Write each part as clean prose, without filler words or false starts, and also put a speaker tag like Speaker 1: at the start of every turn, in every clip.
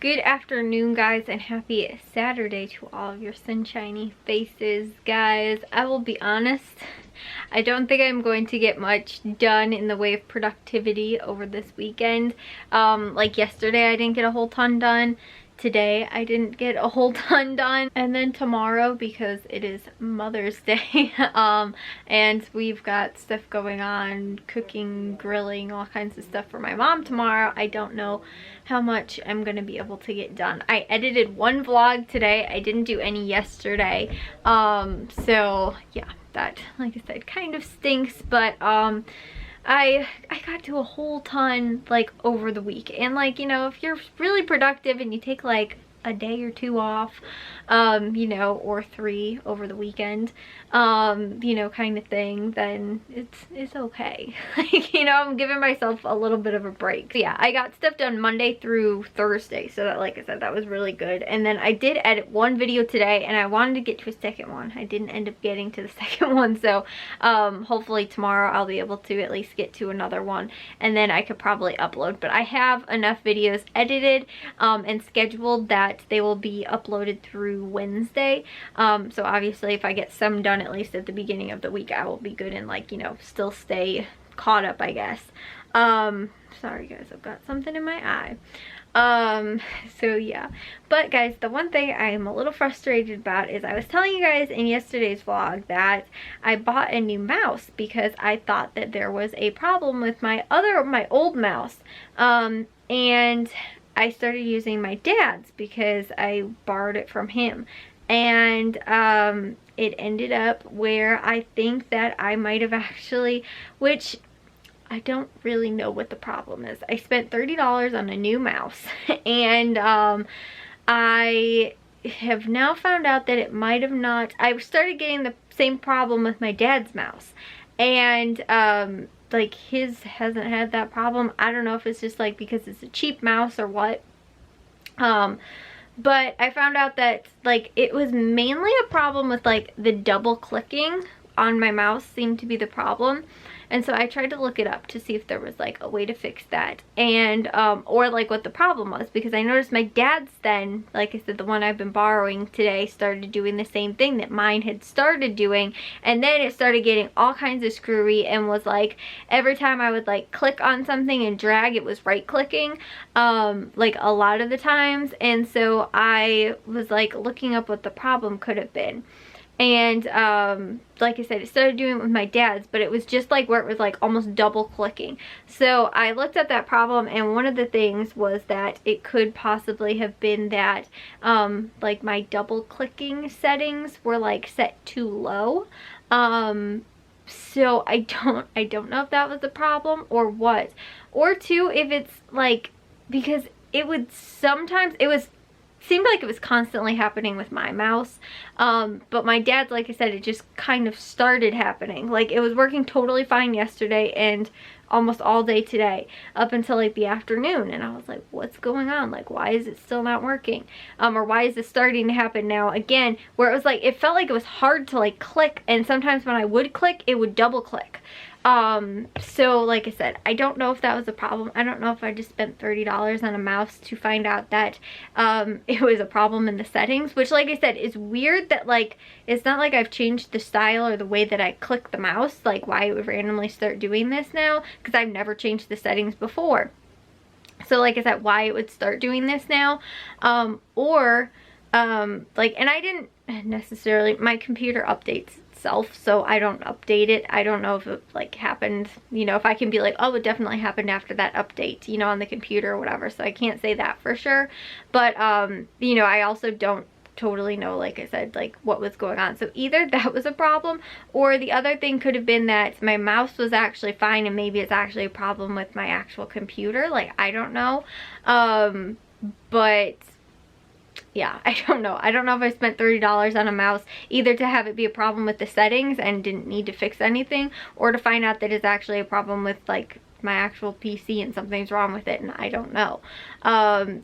Speaker 1: Good afternoon, guys, and happy Saturday to all of your sunshiny faces, guys. I will be honest, I don't think I'm going to get much done in the way of productivity over this weekend. Like yesterday, I didn't get a whole ton done. Today, I didn't get a whole ton done. And then tomorrow, because it is Mother's Day, and we've got stuff going on, cooking, grilling, all kinds of stuff for my mom tomorrow. I don't know how much I'm gonna be able to get done. I edited one vlog today. I didn't do any yesterday. So yeah, that, like I said, kind of stinks, but I got to a whole ton like over the week. And like, you know, if you're really productive and you take like a day or two off, you know, or 3 over the weekend, you know, kind of thing, then it's okay. Like, you know, I'm giving myself a little bit of a break. So yeah, I got stuff done Monday through Thursday, so that, like I said, that was really good. And then I did edit one video today, and I wanted to get to a second one. I didn't end up getting to the second one, so hopefully tomorrow I'll be able to at least get to another one, and then I could probably upload. But I have enough videos edited and scheduled that they will be uploaded through Wednesday. So obviously if I get some done at least at the beginning of the week, I will be good and, like, you know, still stay caught up, I guess. Sorry guys, I've got something in my eye. So yeah, but guys, the one thing I'm a little frustrated about is I was telling you guys in yesterday's vlog that I bought a new mouse because I thought that there was a problem with my old mouse, and I started using my dad's because I borrowed it from him, and it ended up where I think that I might have actually, which I don't really know what the problem is. I spent $30 on a new mouse, and I have now found out that it might have not, I started getting the same problem with my dad's mouse, and like his hasn't had that problem. I don't know if it's just like because it's a cheap mouse or what. But I found out that like it was mainly a problem with like the double clicking on my mouse seemed to be the problem. And so I tried to look it up to see if there was like a way to fix that, and or like what the problem was, because I noticed my dad's then, like I said, the one I've been borrowing today, started doing the same thing that mine had started doing, and then it started getting all kinds of screwy and was like every time I would like click on something and drag, it was right clicking like a lot of the times. And so I was like looking up what the problem could have been. And like I said, it started doing it with my dad's, but it was just like where it was like almost double clicking. So I looked at that problem, and one of the things was that it could possibly have been that like my double clicking settings were like set too low. So I don't know if that was the problem or what, or two, if it's like, because it would sometimes, seemed like it was constantly happening with my mouse, but my dad's, like I said, it just kind of started happening. Like it was working totally fine yesterday and almost all day today up until like the afternoon, and I was like, what's going on? Like, why is it still not working? Or why is this starting to happen now again, where it was like, it felt like it was hard to like click, and sometimes when I would click, it would double click. So like I said, I don't know if that was a problem. I don't know if I just spent $30 on a mouse to find out that it was a problem in the settings, which, like I said, is weird that like it's not like I've changed the style or the way that I click the mouse, like why it would randomly start doing this now, because I've never changed the settings before. So like I said, why it would start doing this now, or like, and I didn't necessarily, my computer updates itself, so I don't update it. I don't know if it like happened, you know, if I can be like, oh, it definitely happened after that update, you know, on the computer or whatever, so I can't say that for sure. But you know, I also don't totally know, like I said, like what was going on. So either that was a problem, or the other thing could have been that my mouse was actually fine, and maybe it's actually a problem with my actual computer. Like, I don't know. But yeah, I don't know. I don't know if I spent $30 on a mouse either to have it be a problem with the settings and didn't need to fix anything, or to find out that it's actually a problem with like my actual PC and something's wrong with it and I don't know.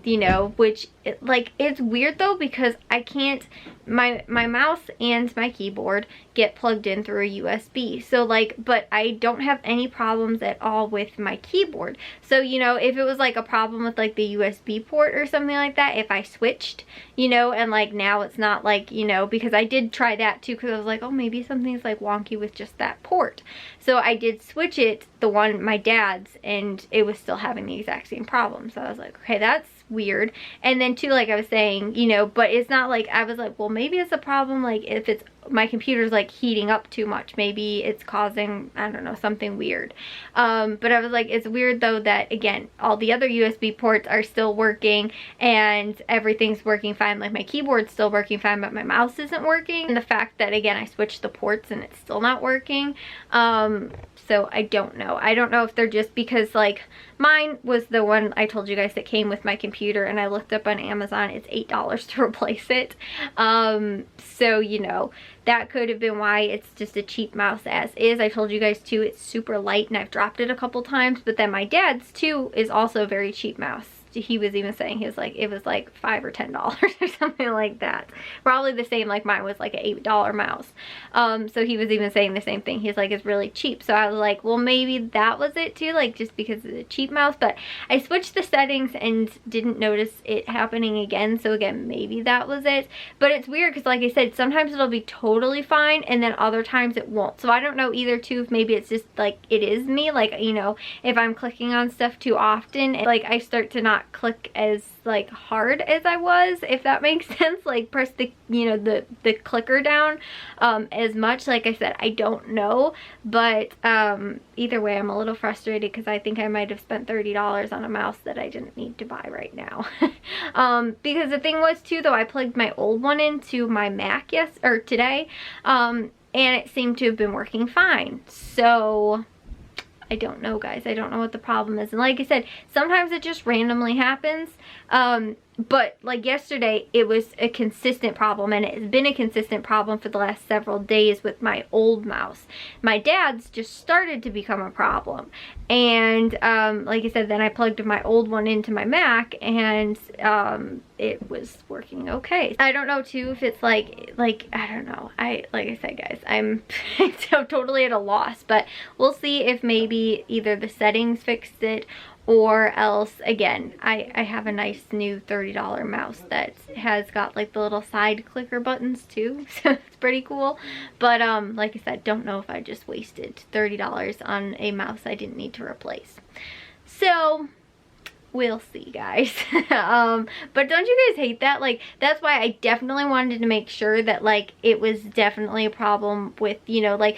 Speaker 1: You know, which like it's weird though, because I can't, my mouse and my keyboard get plugged in through a USB. So like, but I don't have any problems at all with my keyboard. So, you know, if it was like a problem with like the USB port or something like that, if I switched, you know, and like now it's not like, you know, because I did try that too, because I was like, oh, maybe something's like wonky with just that port. So I did switch it, the one, my dad's, and it was still having the exact same problem. So I was like, okay, that's weird. And then too, like I was saying, you know, but it's not like, I was like, well, maybe it's a problem like if it's my computer's like heating up too much, maybe it's causing, I don't know, something weird. But I was like, it's weird though that again all the other USB ports are still working and everything's working fine, like my keyboard's still working fine, but my mouse isn't working. And the fact that again I switched the ports and it's still not working. So I don't know. I don't know if they're just because like mine was the one I told you guys that came with my computer, and I looked up on Amazon, it's $8 to replace it. So you know, that could have been why it's just a cheap mouse as is. I told you guys too, it's super light and I've dropped it a couple times. But then my dad's too is also a very cheap mouse. He was even saying, he was like, it was like $5 or $10 or something like that. Probably the same, like mine was like an $8 mouse. So he was even saying the same thing. He's like, it's really cheap. So I was like, well, maybe that was it too, like just because it's a cheap mouse. But I switched the settings and didn't notice it happening again. So again, maybe that was it. But it's weird because like I said, sometimes it'll be totally fine and then other times it won't. So I don't know either too, if maybe it's just like it is me, like, you know, if I'm clicking on stuff too often, like I start to not click as like hard as I was, if that makes sense, like press the, you know, the clicker down as much. Like I said, I don't know, but either way I'm a little frustrated because I think I might have spent $30 on a mouse that I didn't need to buy right now. Because the thing was too though, I plugged my old one into my Mac today, and it seemed to have been working fine. So I don't know, guys. I don't know what the problem is. And like I said, sometimes it just randomly happens. But like yesterday, it was a consistent problem, and it has been a consistent problem for the last several days with my old mouse. My dad's just started to become a problem. And like I said, then I plugged my old one into my Mac, and it was working okay. I don't know too if it's like I don't know. Like I said, guys, I'm so totally at a loss, but we'll see if maybe either the settings fixed it, or else again I have a nice new $30 mouse that has got like the little side clicker buttons too, so it's pretty cool. But like I said, don't know if I just wasted $30 on a mouse I didn't need to replace. So we'll see, guys. But don't you guys hate that? Like, that's why I definitely wanted to make sure that like it was definitely a problem with, you know, like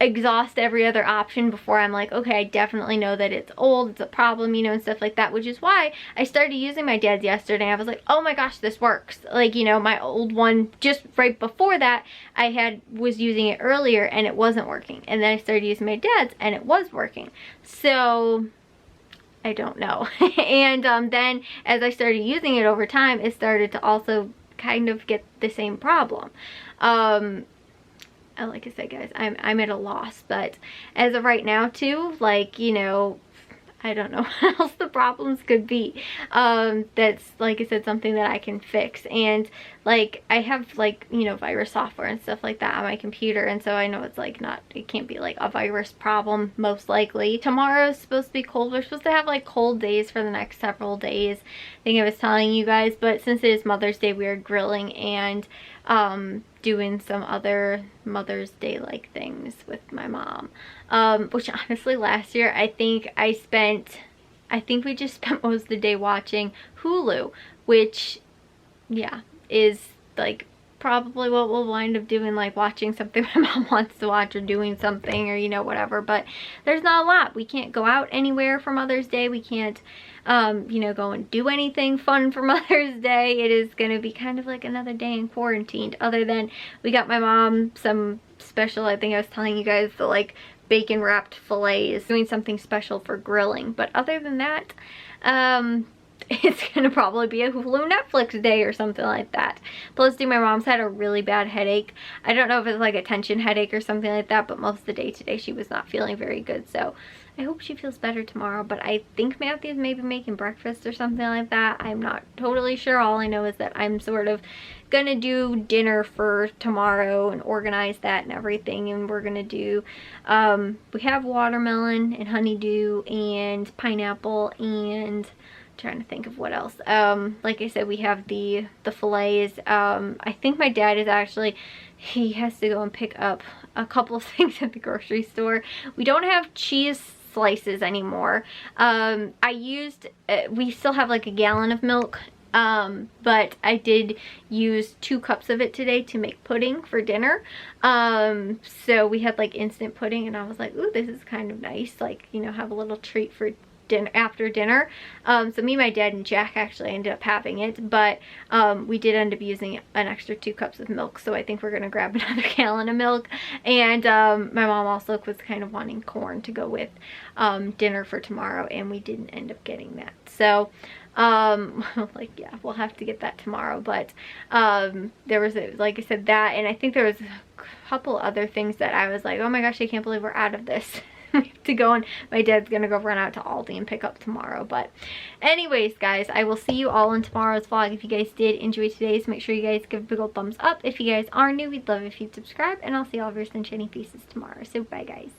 Speaker 1: exhaust every other option before I'm like, okay, I definitely know that it's old, it's a problem, you know, and stuff like that, which is why I started using my dad's yesterday. I was like, oh my gosh, this works. Like, you know, my old one, just right before that, I was using it earlier and it wasn't working. And then I started using my dad's and it was working. So I don't know. And then as I started using it over time, it started to also kind of get the same problem. Like I said, guys, I'm at a loss, but as of right now too, like, you know, I don't know what else the problems could be. That's, like I said, something that I can fix. And like I have like, you know, virus software and stuff like that on my computer, and so I know it's like it can't be like a virus problem most likely. Tomorrow's supposed to be cold. We're supposed to have like cold days for the next several days, I think I was telling you guys. But since it is Mother's Day, we are grilling and doing some other Mother's Day like things with my mom, which honestly last year I think we just spent most of the day watching Hulu, which yeah is like probably what we'll wind up doing, like watching something my mom wants to watch or doing something, or you know, whatever. But there's not a lot. We can't go out anywhere for Mother's Day. We can't you know, go and do anything fun for Mother's Day. It is gonna be kind of like another day in quarantine, other than we got my mom some special, I think I was telling you guys, the like bacon wrapped fillets, doing something special for grilling. But other than that, it's gonna probably be a Hulu Netflix day or something like that. Plus, my mom's had a really bad headache. I don't know if it's like a tension headache or something like that, but most of the day today she was not feeling very good. So I hope she feels better tomorrow. But I think Matthew's maybe making breakfast or something like that. I'm not totally sure. All I know is that I'm sort of gonna do dinner for tomorrow and organize that and everything. And we're gonna do, we have watermelon and honeydew and pineapple and trying to think of what else. Like I said, we have the fillets. I think my dad is actually, he has to go and pick up a couple of things at the grocery store. We don't have cheese slices anymore. We still have like a gallon of milk, but I did use 2 cups of it today to make pudding for dinner. So we had like instant pudding, and I was like, ooh, this is kind of nice, like, you know, have a little treat for dinner after dinner. So me, my dad, and Jack actually ended up having it, but we did end up using an extra 2 cups of milk, so I think we're gonna grab another gallon of milk. And my mom also was kind of wanting corn to go with dinner for tomorrow, and we didn't end up getting that. So like, yeah, we'll have to get that tomorrow. But there was like I said, that, and I think there was a couple other things that I was like, oh my gosh, I can't believe we're out of this. We have to go, and my dad's gonna go run out to Aldi and pick up tomorrow. But anyways, guys, I will see you all in tomorrow's vlog. If you guys did enjoy today's, make sure you guys give a big old thumbs up. If you guys are new, we'd love if you'd subscribe, and I'll see all of your sunshiny faces tomorrow. So bye, guys.